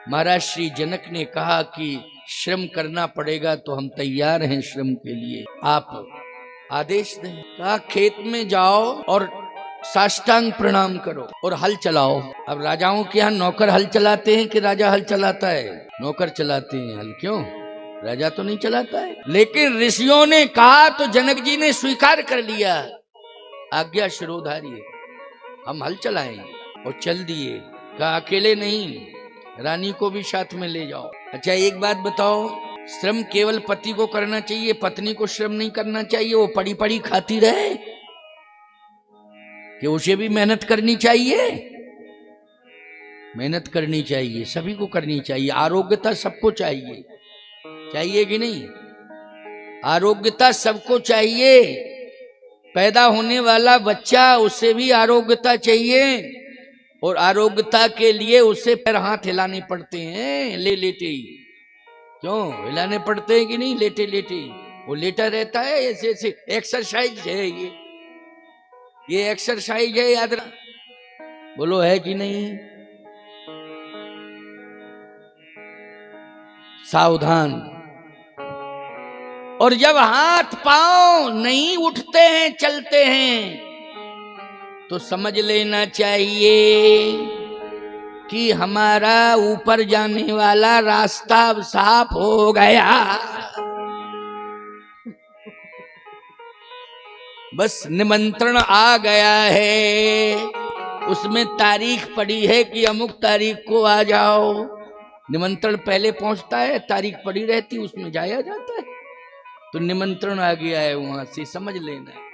महाराज श्री जनक ने कहा कि श्रम करना पड़ेगा तो हम तैयार हैं श्रम के लिए, आप आदेश दें। कहा खेत में जाओ और साष्टांग प्रणाम करो और हल चलाओ। अब राजाओं के यहाँ नौकर हल चलाते हैं कि राजा हल चलाता है? नौकर चलाते हैं हल। क्यों? राजा तो नहीं चलाता है। लेकिन ऋषियों ने कहा तो जनक जी ने स्वीकार कर लिया, आज्ञा शिरोधार्य, हम हल चलाएंगे। और चल दिए। कहा अकेले नहीं, रानी को भी साथ में ले जाओ। अच्छा एक बात बताओ, श्रम केवल पति को करना चाहिए, पत्नी को श्रम नहीं करना चाहिए? वो पड़ी पड़ी खाती रहे कि उसे भी मेहनत करनी चाहिए? मेहनत करनी चाहिए, सभी को करनी चाहिए। आरोग्यता सबको चाहिए, चाहिए कि नहीं? आरोग्यता सबको चाहिए। पैदा होने वाला बच्चा, उसे भी आरोग्यता चाहिए, और आरोग्यता के लिए उसे पैर हाथ हिलाने पड़ते हैं, ले लेटे ही। क्यों हिलाने पड़ते हैं कि नहीं? लेटे लेटे ही वो लेटा रहता है। ऐसे ऐसे एक्सरसाइज है ये एक्सरसाइज है, याद रखना। बोलो है कि नहीं? सावधान। और जब हाथ पांव नहीं उठते हैं, चलते हैं, तो समझ लेना चाहिए कि हमारा ऊपर जाने वाला रास्ता अब साफ हो गया। बस निमंत्रण आ गया है, उसमें तारीख पड़ी है कि अमुक तारीख को आ जाओ। निमंत्रण पहले पहुंचता है, तारीख पड़ी रहती, उसमें जाया जाता है। तो निमंत्रण आ गया है, वहां से समझ लेना है।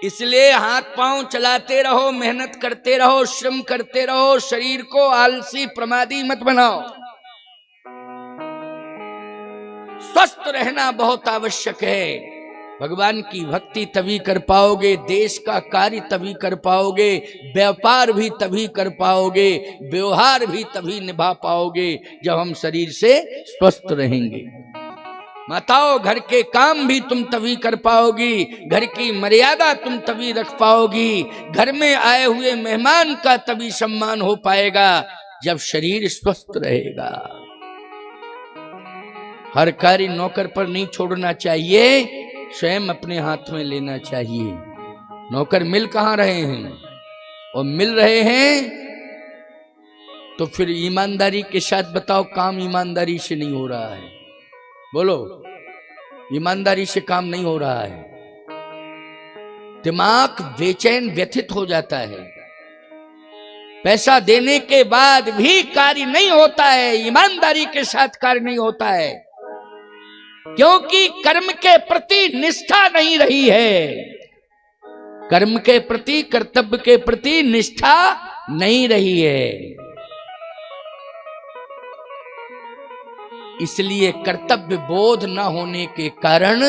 इसलिए हाथ पांव चलाते रहो, मेहनत करते रहो, श्रम करते रहो। शरीर को आलसी प्रमादी मत बनाओ। स्वस्थ रहना बहुत आवश्यक है। भगवान की भक्ति तभी कर पाओगे, देश का कार्य तभी कर पाओगे, व्यापार भी तभी कर पाओगे, व्यवहार भी तभी निभा पाओगे जब हम शरीर से स्वस्थ रहेंगे। माताओं, घर के काम भी तुम तभी कर पाओगी, घर की मर्यादा तुम तभी रख पाओगी, घर में आए हुए मेहमान का तभी सम्मान हो पाएगा जब शरीर स्वस्थ रहेगा। हर कार्य नौकर पर नहीं छोड़ना चाहिए, स्वयं अपने हाथ में लेना चाहिए। नौकर मिल कहां रहे हैं? और मिल रहे हैं तो फिर ईमानदारी के साथ बताओ, काम ईमानदारी से नहीं हो रहा है। बोलो, ईमानदारी से काम नहीं हो रहा है। दिमाग बेचैन व्यथित हो जाता है। पैसा देने के बाद भी कार्य नहीं होता है, ईमानदारी के साथ कार्य नहीं होता है, क्योंकि कर्म के प्रति निष्ठा नहीं रही है। कर्म के प्रति, कर्तव्य के प्रति निष्ठा नहीं रही है। इसलिए कर्तव्य बोध न होने के कारण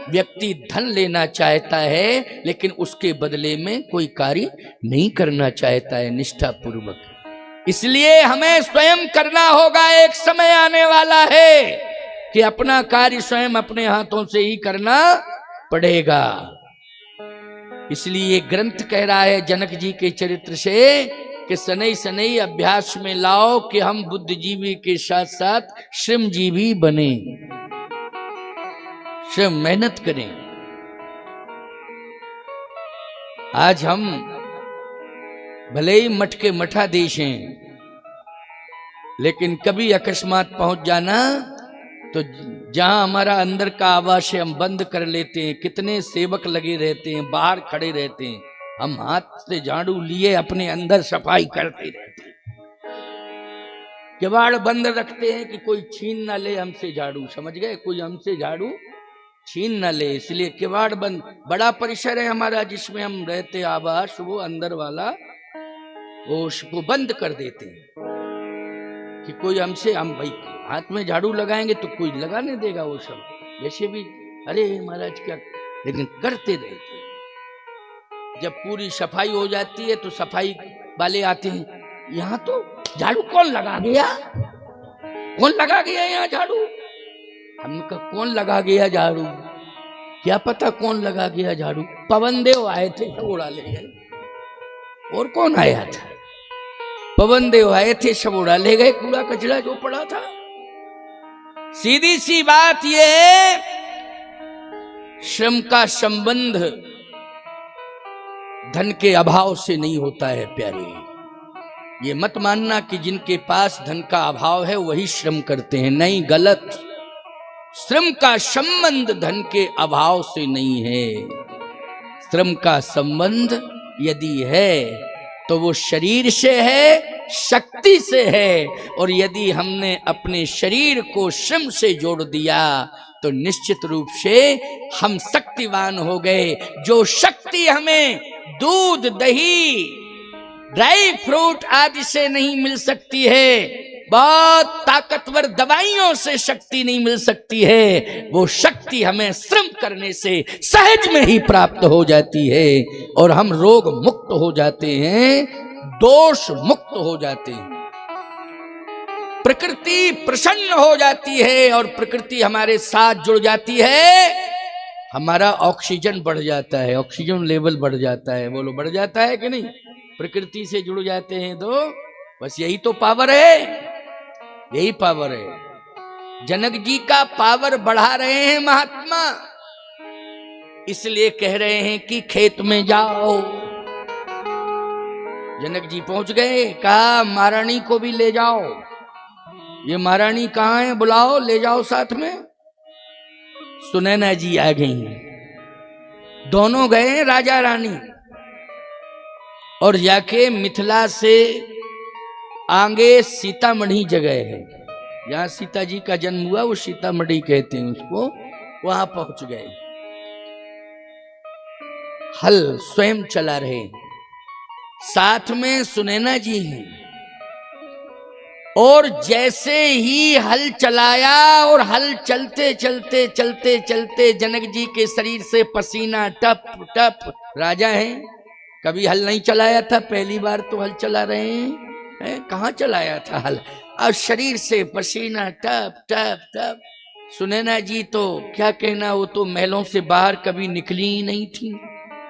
व्यक्ति धन लेना चाहता है, लेकिन उसके बदले में कोई कार्य नहीं करना चाहता है निष्ठा पूर्वक। इसलिए हमें स्वयं करना होगा। एक समय आने वाला है कि अपना कार्य स्वयं अपने हाथों से ही करना पड़ेगा। इसलिए ग्रंथ कह रहा है जनक जी के चरित्र से कि सनई सनई अभ्यास में लाओ कि हम बुद्धिजीवी के साथ साथ श्रमजीवी बने, श्रम मेहनत करें। आज हम भले ही मठ के मठाधीश हैं, लेकिन कभी अकस्मात पहुंच जाना तो जहां हमारा अंदर का आवास है हम बंद कर लेते हैं। कितने सेवक लगे रहते हैं, बाहर खड़े रहते हैं, हम हाथ से झाड़ू लिए अपने अंदर सफाई करते रहते हैं। किवाड़ बंद रखते हैं कि कोई छीन ना ले हमसे झाड़ू। समझ गए? कोई हमसे झाड़ू छीन ना ले, इसलिए किवाड़ बंद। बड़ा परिसर है हमारा जिसमें हम रहते आवास, वो अंदर वाला वो उसको बंद कर देते हैं कि कोई हमसे, हम भाई हाथ में झाड़ू लगाएंगे तो कोई लगाने देगा वो सब। वैसे भी अरे महाराज क्या, लेकिन करते रहते हैं। जब पूरी सफाई हो जाती है तो सफाई वाले आते हैं, यहाँ तो झाड़ू कौन लगा गया, कौन लगा गया यहाँ झाड़ू? हमने कहा कौन लगा गया झाड़ू? क्या पता कौन लगा गया झाड़ू। पवन देव आए थे, उड़ा ले गए। और कौन आया था? पवन देव आए थे, सब उड़ा ले गए कूड़ा कचरा जो पड़ा था। सीधी सी बात ये है, श्रम का संबंध धन के अभाव से नहीं होता है प्यारे। ये मत मानना कि जिनके पास धन का अभाव है वही श्रम करते हैं, नहीं, गलत। श्रम का संबंध धन के अभाव से नहीं है। श्रम का संबंध यदि है तो वो शरीर से है, शक्ति से है, और यदि हमने अपने शरीर को श्रम से जोड़ दिया तो निश्चित रूप से हम शक्तिवान हो गए। जो शक्ति हमें दूध, दही, ड्राई फ्रूट आदि से नहीं मिल सकती है, बहुत ताकतवर दवाइयों से शक्ति नहीं मिल सकती है, वो शक्ति हमें श्रम करने से सहज में ही प्राप्त हो जाती है और हम रोग मुक्त हो जाते हैं, दोष मुक्त हो जाते हैं। प्रकृति प्रसन्न हो जाती है और प्रकृति हमारे साथ जुड़ जाती है, हमारा ऑक्सीजन बढ़ जाता है, ऑक्सीजन लेवल बढ़ जाता है। बोलो, बढ़ जाता है कि नहीं? प्रकृति से जुड़ जाते हैं तो बस यही तो पावर है, यही पावर है। जनक जी का पावर बढ़ा रहे हैं महात्मा, इसलिए कह रहे हैं कि खेत में जाओ। जनक जी पहुंच गए, कहा महारानी को भी ले जाओ। ये महारानी कहाँ है, बुलाओ, ले जाओ साथ में। सुनैना जी आ गई, दोनों गए राजा रानी, और जाके मिथिला से आगे सीतामढ़ी जगह है, जहां सीता जी का जन्म हुआ, वो सीतामढ़ी कहते हैं उसको, वहां पहुंच गए। हल स्वयं चला रहे, साथ में सुनैना जी हैं, और जैसे ही हल चलाया और हल चलते चलते चलते चलते जनक जी के शरीर से पसीना टप टप। राजा हैं, कभी हल नहीं चलाया था, पहली बार तो हल चला रहे हैं, कहाँ चलाया था हल, अब शरीर से पसीना टप टप टप। सुनैना जी तो क्या कहना, वो तो महलों से बाहर कभी निकली ही नहीं थी,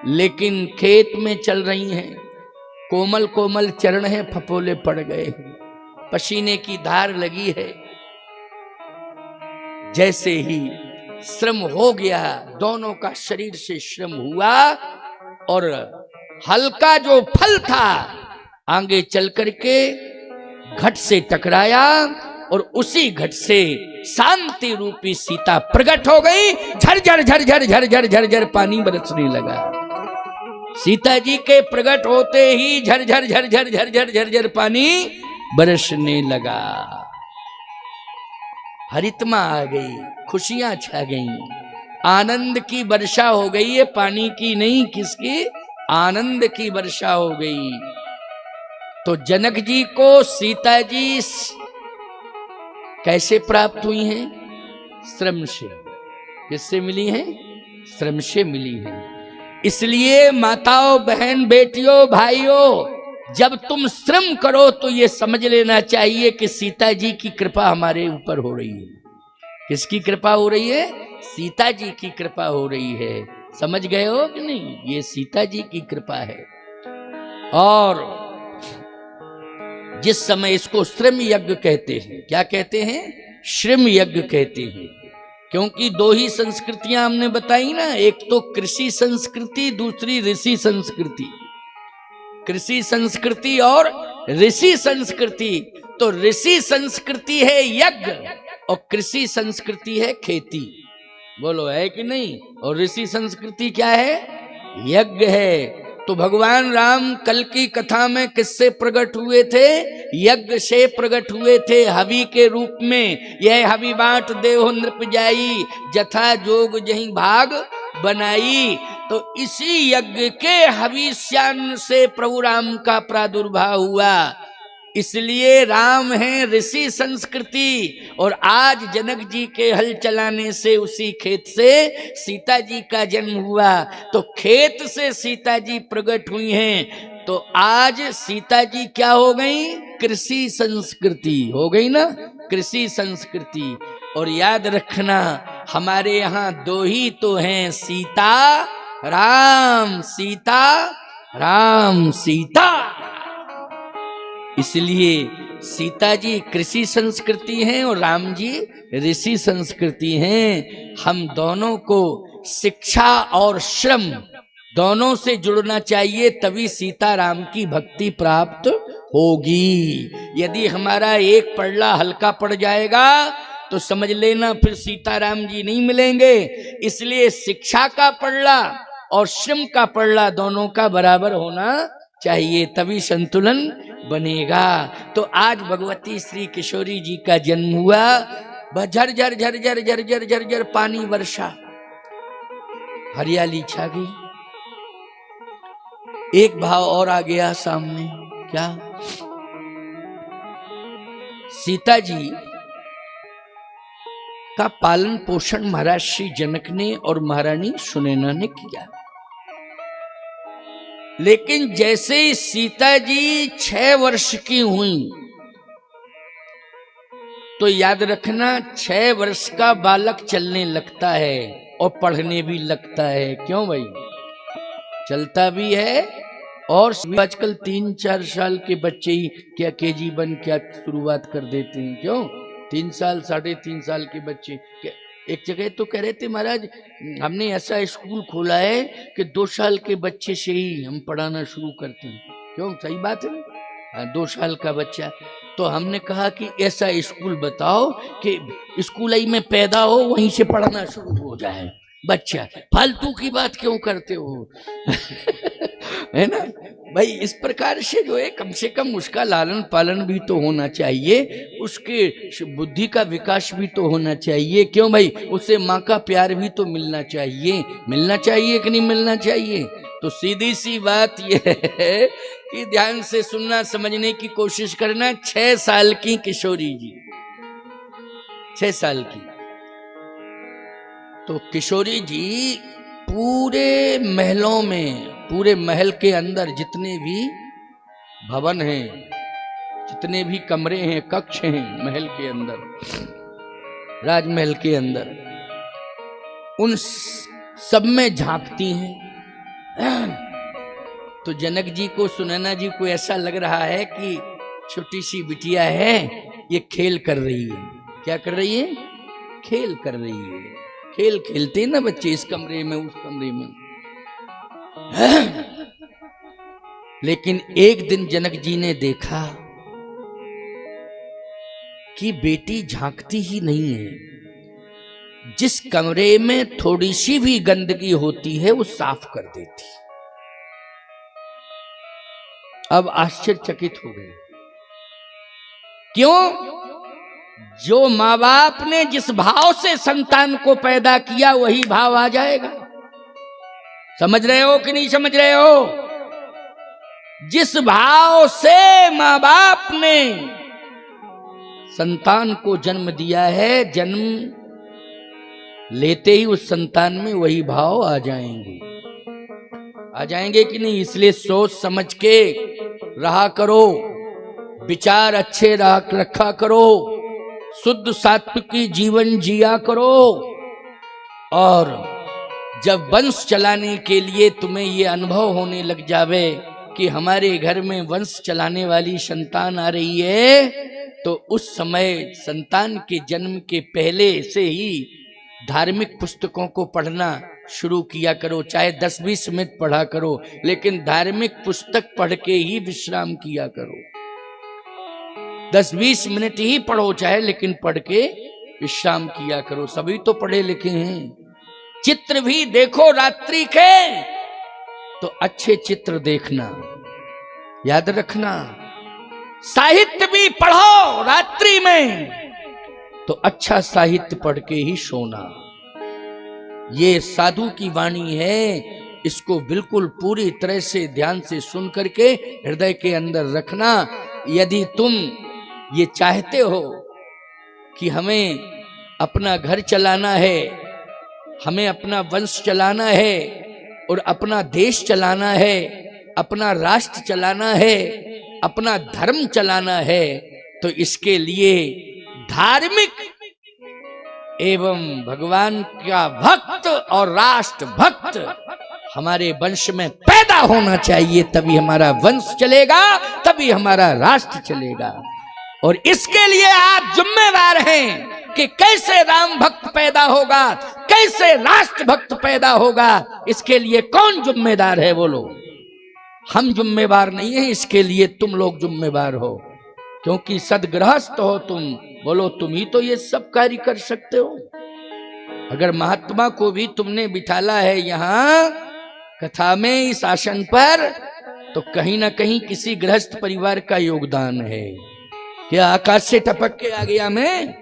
लेकिन खेत में चल रही हैं, कोमल कोमल चरण हैं, फपोले पड़ गए, पसीने की धार लगी है। जैसे ही श्रम हो गया, दोनों का शरीर से श्रम हुआ, और हल्का जो फल था आगे चल करके घट से टकराया, और उसी घट से शांति रूपी सीता प्रकट हो गई। झरझर झरझर झरझर झरझर पानी बरसने लगा। सीता जी के प्रकट होते ही झरझर झरझर झरझर झरझर पानी बरसने लगा। हरितमा आ गई, खुशियां छा गई, आनंद की वर्षा हो गई। ये पानी की नहीं, किसकी? आनंद की वर्षा हो गई। तो जनक जी को सीता जी कैसे प्राप्त हुई हैं? श्रम से। किससे मिली हैं? श्रम से मिली हैं। इसलिए माताओं, बहन, बेटियों, भाइयों, जब तुम श्रम करो तो ये समझ लेना चाहिए कि सीता जी की कृपा हमारे ऊपर हो रही है। किसकी कृपा हो रही है? सीता जी की कृपा हो रही है। समझ गए हो कि नहीं? ये सीता जी की कृपा है। और जिस समय इसको श्रम यज्ञ कहते हैं, क्या कहते हैं? श्रम यज्ञ कहते हैं, क्योंकि दो ही संस्कृतियां हमने बताई ना, एक तो कृषि संस्कृति, दूसरी ऋषि संस्कृति। कृषि संस्कृति और ऋषि संस्कृति। तो ऋषि संस्कृति है यज्ञ और कृषि संस्कृति है खेती। बोलो, है कि नहीं? और ऋषि संस्कृति क्या है? यज्ञ है। तो भगवान राम कल की कथा में किससे प्रकट हुए थे? यज्ञ से प्रकट हुए थे, हवि के रूप में। यह हवि बाट देहो नृप जाई, जथा जोग जहीं भाग बनाई। तो इसी यज्ञ के हविष्यान्न से प्रभु राम का प्रादुर्भाव हुआ। इसलिए राम है ऋषि संस्कृति, और आज जनक जी के हल चलाने से उसी खेत से सीता जी का जन्म हुआ। तो खेत से सीता जी प्रकट हुई हैं। तो आज सीता जी क्या हो गई? कृषि संस्कृति हो गई ना, कृषि संस्कृति। और याद रखना, हमारे यहाँ दो ही तो हैं, सीता राम, सीता राम, सीता। इसलिए सीता जी कृषि संस्कृति हैं और राम जी ऋषि संस्कृति हैं। हम दोनों को शिक्षा और श्रम दोनों से जुड़ना चाहिए, तभी सीता राम की भक्ति प्राप्त होगी। यदि हमारा एक पड़ला हल्का पड़ जाएगा तो समझ लेना फिर सीताराम जी नहीं मिलेंगे। इसलिए शिक्षा का पड़ला और श्रम का पड़ला दोनों का बराबर होना चाहिए, तभी संतुलन बनेगा। तो आज भगवती श्री किशोरी जी का जन्म हुआ, झर झर झर झर झर झर झर झर पानी वर्षा, हरियाली छा गई। एक भाव और आ गया सामने, क्या? सीता जी का पालन पोषण महाराज श्री जनक ने और महारानी सुनैना ने किया। लेकिन जैसे ही सीता जी 6 वर्ष की हुई तो याद रखना 6 वर्ष का बालक चलने लगता है और पढ़ने भी लगता है। क्यों भाई? चलता भी है और आजकल 3-4 साल के बच्चे ही क्या KG1 क्या शुरुआत कर देते हैं। क्यों? 3 साल 3.5 साल के बच्चे। एक जगह तो कह रहे थे महाराज हमने ऐसा स्कूल खोला है कि 2 साल के बच्चे से ही हम पढ़ाना शुरू करते हैं। क्यों? सही बात है, 2 साल का बच्चा। तो हमने कहा कि ऐसा स्कूल बताओ कि स्कूल ही में पैदा हो वहीं से पढ़ना शुरू हो जाए बच्चा। फालतू की बात क्यों करते हो? है ना भाई? इस प्रकार से जो है कम से कम उसका लालन पालन भी तो होना चाहिए, उसके बुद्धि का विकास भी तो होना चाहिए। क्यों भाई? उसे माँ का प्यार भी तो मिलना चाहिए। मिलना चाहिए कि नहीं मिलना चाहिए? तो सीधी सी बात यह है कि ध्यान से सुनना, समझने की कोशिश करना। 6 साल की किशोरी जी, 6 साल की। तो किशोरी जी पूरे महलों में, पूरे महल के अंदर जितने भी भवन हैं, जितने भी कमरे हैं, कक्ष हैं महल के अंदर, राजमहल के अंदर, उन सब में झांकती हैं। तो जनक जी को, सुनैना जी को ऐसा लग रहा है कि छोटी सी बिटिया है, ये खेल कर रही है। क्या कर रही है? खेल कर रही है। खेल खेलते हैं ना बच्चे, इस कमरे में उस कमरे में। लेकिन एक दिन जनक जी ने देखा कि बेटी झांकती ही नहीं है। जिस कमरे में थोड़ी सी भी गंदगी होती है वो साफ कर देती। अब आश्चर्यचकित हो गए। क्यों? जो माँ बाप ने जिस भाव से संतान को पैदा किया वही भाव आ जाएगा। समझ रहे हो कि नहीं समझ रहे हो? जिस भाव से माँ बाप ने संतान को जन्म दिया है, जन्म लेते ही उस संतान में वही भाव आ जाएंगे। आ जाएंगे कि नहीं? इसलिए सोच समझ के रहा करो, विचार अच्छे रखा करो, शुद्ध सात्विकी जीवन जिया करो। और जब वंश चलाने के लिए तुम्हें ये अनुभव होने लग जावे कि हमारे घर में वंश चलाने वाली संतान आ रही है, तो उस समय संतान के जन्म के पहले से ही धार्मिक पुस्तकों को पढ़ना शुरू किया करो। चाहे 10-20 मिनट पढ़ा करो, लेकिन धार्मिक पुस्तक पढ़ के ही विश्राम किया करो। 10-20 मिनट ही पढ़ो चाहे, लेकिन पढ़ के विश्राम किया करो। सभी तो पढ़े लिखे हैं। चित्र भी देखो रात्रि के, तो अच्छे चित्र देखना, याद रखना। साहित्य भी पढ़ो रात्रि में, तो अच्छा साहित्य पढ़ के ही सोना। ये साधु की वाणी है, इसको बिल्कुल पूरी तरह से ध्यान से सुन करके हृदय के अंदर रखना। यदि तुम ये चाहते हो कि हमें अपना घर चलाना है, हमें अपना वंश चलाना है और अपना देश चलाना है, अपना राष्ट्र चलाना है, अपना धर्म चलाना है, तो इसके लिए धार्मिक एवं भगवान का भक्त और राष्ट्र भक्त हमारे वंश में पैदा होना चाहिए, तभी हमारा वंश चलेगा, तभी हमारा राष्ट्र चलेगा। और इसके लिए आप जिम्मेवार हैं कि कैसे राम भक्त पैदा होगा, कैसे राष्ट्र भक्त पैदा होगा। इसके लिए कौन जिम्मेदार है? बोलो। हम जिम्मेवार नहीं है, इसके लिए तुम लोग जिम्मेवार हो, क्योंकि सदगृहस्थ हो तुम। बोलो, तुम ही तो ये सब कार्य कर सकते हो। अगर महात्मा को भी तुमने बिठाला है यहाँ कथा में, इस आसन पर, तो कहीं ना कहीं किसी गृहस्थ परिवार का योगदान है। क्या आकाश से टपक के आ गया? मैं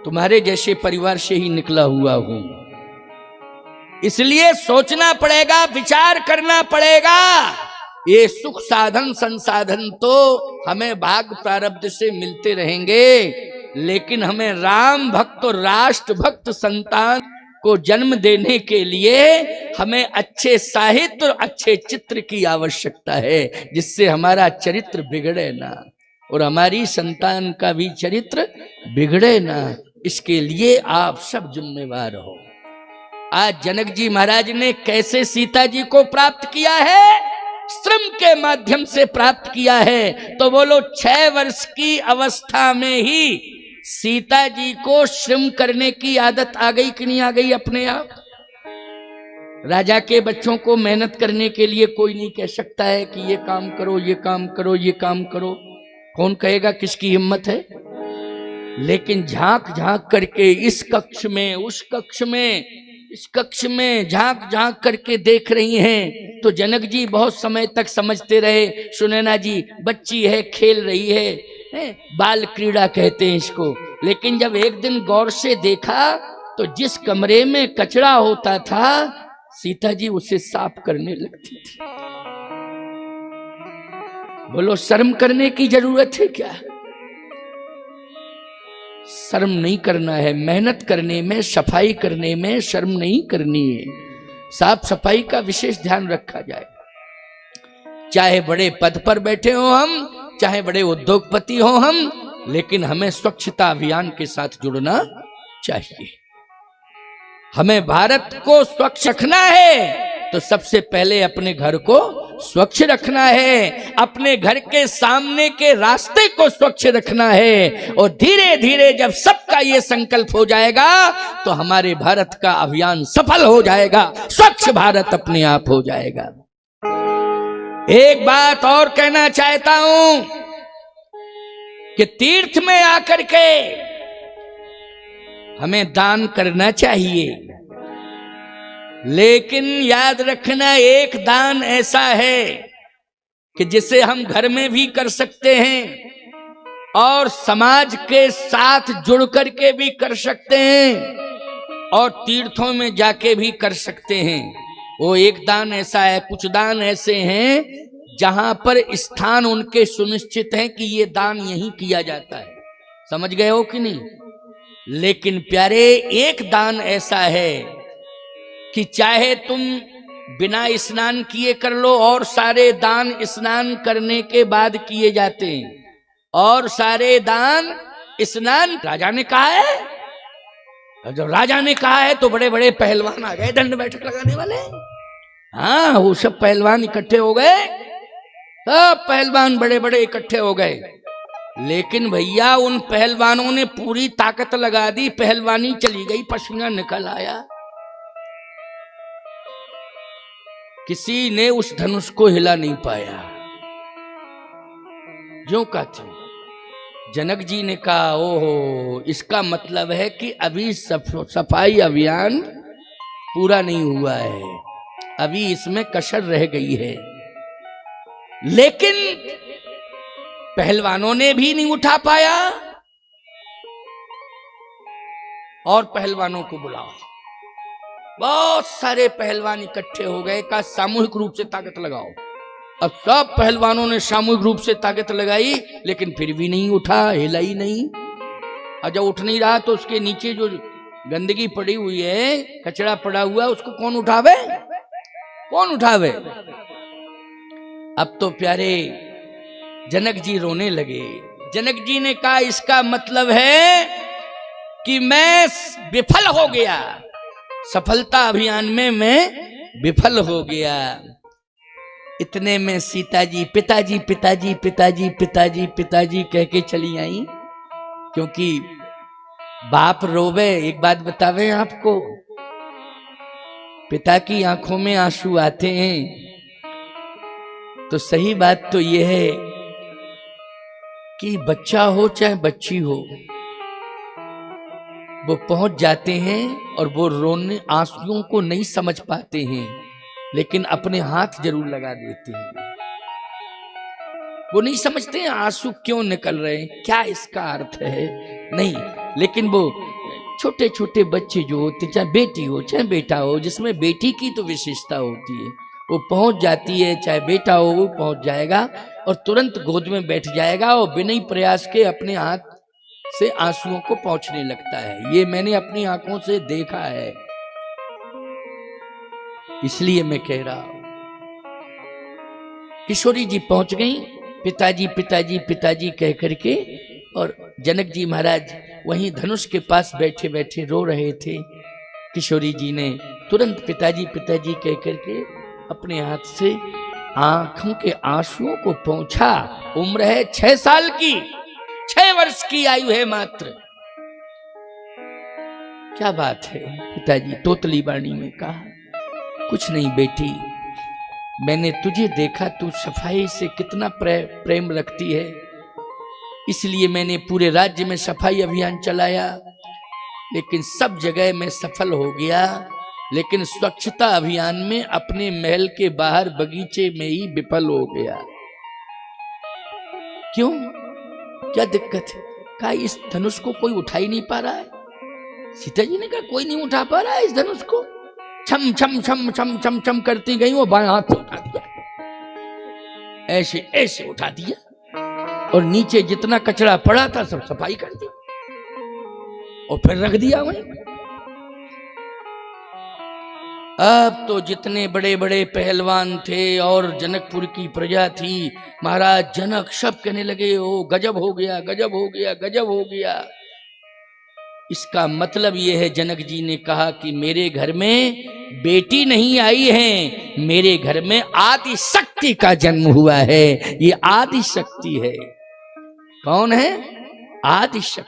तुम्हारे जैसे परिवार से ही निकला हुआ हूं। इसलिए सोचना पड़ेगा, विचार करना पड़ेगा। ये सुख साधन संसाधन तो हमें भाग प्रारब्ध से मिलते रहेंगे, लेकिन हमें राम भक्त और राष्ट्र भक्त संतान को जन्म देने के लिए हमें अच्छे साहित्य और अच्छे चित्र की आवश्यकता है, जिससे हमारा चरित्र बिगड़े ना और हमारी संतान का भी चरित्र बिगड़े ना। इसके लिए आप सब जिम्मेवार हो। आज जनक जी महाराज ने कैसे सीता जी को प्राप्त किया है? श्रम के माध्यम से प्राप्त किया है। तो बोलो, 6 वर्ष की अवस्था में ही सीता जी को श्रम करने की आदत आ गई कि नहीं आ गई? अपने आप राजा के बच्चों को मेहनत करने के लिए कोई नहीं कह सकता है कि ये काम करो, ये काम करो, ये काम करो। कौन कहेगा? किसकी हिम्मत है? लेकिन झांक झांक करके इस कक्ष में, उस कक्ष में, इस कक्ष में झांक झांक करके देख रही हैं। तो जनक जी बहुत समय तक समझते रहे, सुनैना जी बच्ची है, खेल रही है, बाल क्रीड़ा कहते हैं इसको। लेकिन जब एक दिन गौर से देखा तो जिस कमरे में कचरा होता था, सीता जी उसे साफ करने लगती थी। बोलो, शर्म करने की जरूरत है क्या? शर्म नहीं करना है। मेहनत करने में, सफाई करने में शर्म नहीं करनी है। साफ सफाई का विशेष ध्यान रखा जाए। चाहे बड़े पद पर बैठे हो हम, चाहे बड़े उद्योगपति हो हम, लेकिन हमें स्वच्छता अभियान के साथ जुड़ना चाहिए। हमें भारत को स्वच्छ रखना है तो सबसे पहले अपने घर को स्वच्छ रखना है, अपने घर के सामने के रास्ते को स्वच्छ रखना है। और धीरे धीरे जब सबका ये संकल्प हो जाएगा तो हमारे भारत का अभियान सफल हो जाएगा, स्वच्छ भारत अपने आप हो जाएगा। एक बात और कहना चाहता हूं कि तीर्थ में आकर के हमें दान करना चाहिए, लेकिन याद रखना, एक दान ऐसा है कि जिसे हम घर में भी कर सकते हैं और समाज के साथ जुड़ करके भी कर सकते हैं और तीर्थों में जाके भी कर सकते हैं। वो एक दान ऐसा है, कुछ दान ऐसे हैं जहां पर स्थान उनके सुनिश्चित हैं कि ये दान यहीं किया जाता है। समझ गए हो कि नहीं? लेकिन प्यारे, एक दान ऐसा है कि चाहे तुम बिना स्नान किए कर लो, और सारे दान स्नान करने के बाद किए जाते हैं, और सारे दान स्नान राजा ने कहा है। और जब राजा ने कहा है तो बड़े बड़े पहलवान आ गए दंड बैठक लगाने वाले। हाँ, वो सब पहलवान इकट्ठे हो गए, सब पहलवान बड़े बड़े इकट्ठे हो गए। लेकिन भैया उन पहलवानों ने पूरी ताकत लगा दी, पहलवानी चली गई, पसीना निकल आया। किसी ने उस धनुष को हिला नहीं पाया। जो का थी। जनक जी ने कहा, ओहो, इसका मतलब है कि अभी सफाई अभियान पूरा नहीं हुआ है, अभी इसमें कसर रह गई है। लेकिन पहलवानों ने भी नहीं उठा पाया, और पहलवानों को बुलाओ। बहुत सारे पहलवान इकट्ठे हो गए, का सामूहिक रूप से ताकत लगाओ। अब सब पहलवानों ने सामूहिक रूप से ताकत लगाई, लेकिन फिर भी नहीं उठा, हिला ही नहीं। और जब उठ नहीं रहा तो उसके नीचे जो गंदगी पड़ी हुई है, कचरा पड़ा हुआ है, उसको कौन उठावे? कौन उठावे? अब तो प्यारे जनक जी रोने लगे। जनक जी ने कहा, इसका मतलब है कि मैं विफल हो गया, सफलता अभियान में मैं विफल हो गया। इतने में सीता जी पिताजी पिताजी पिताजी पिताजी पिताजी कह के चली आई, क्योंकि बाप रोवे। एक बात बतावे आपको, पिता की आंखों में आंसू आते हैं तो सही बात तो यह है कि बच्चा हो चाहे बच्ची हो, वो पहुंच जाते हैं और वो रोने आंसुओं को नहीं समझ पाते हैं, लेकिन अपने हाथ जरूर लगा देते हैं। वो नहीं समझते हैं आंसू क्यों निकल रहे हैं, क्या इसका अर्थ है, नहीं। लेकिन वो छोटे छोटे बच्चे जो होते, चाहे बेटी हो चाहे बेटा हो, जिसमें बेटी की तो विशेषता होती है, वो पहुंच जाती है, चाहे बेटा हो वो पहुंच जाएगा और तुरंत गोद में बैठ जाएगा और बिना ही प्रयास के अपने हाथ से आंसुओं को पहुंचने लगता है। ये मैंने अपनी आंखों से देखा है, इसलिए मैं कह रहा हूं। किशोरी जी पहुंच गई, पिताजी पिताजी पिताजी कह करके, और जनक जी महाराज वहीं धनुष के पास बैठे बैठे रो रहे थे। किशोरी जी ने तुरंत पिताजी पिताजी कह करके अपने हाथ से आंखों के आंसुओं को पोंछा। उम्र है 6 साल की, 6 वर्ष की आयु है मात्र। क्या बात है, पिताजी तोतली वाणी में कहा, कुछ नहीं बेटी, मैंने तुझे देखा तू सफाई से कितना प्रेम रखती है, इसलिए मैंने पूरे राज्य में सफाई अभियान चलाया, लेकिन सब जगह मैं सफल हो गया, लेकिन स्वच्छता अभियान में अपने महल के बाहर बगीचे में ही विफल हो गया। क्यों, क्या दिक्कत है? कहा इस धनुष को कोई उठा ही नहीं पा रहा है। सीता जी ने कहा कोई नहीं उठा पा रहा है इस धनुष को। छम छम छम छम छम छम करती गई, वो बाएं हाथ से उठा दिया, ऐसे ऐसे उठा दिया, और नीचे जितना कचरा पड़ा था सब सफाई कर दी और फिर रख दिया वहीं। अब तो जितने बड़े बड़े पहलवान थे और जनकपुर की प्रजा थी, महाराज जनक सब कहने लगे, ओ गजब हो गया, गजब हो गया, गजब हो गया। इसका मतलब यह है, जनक जी ने कहा कि मेरे घर में बेटी नहीं आई है, मेरे घर में आदि शक्ति का जन्म हुआ है। ये आदि शक्ति है। कौन है? आदि शक्ति।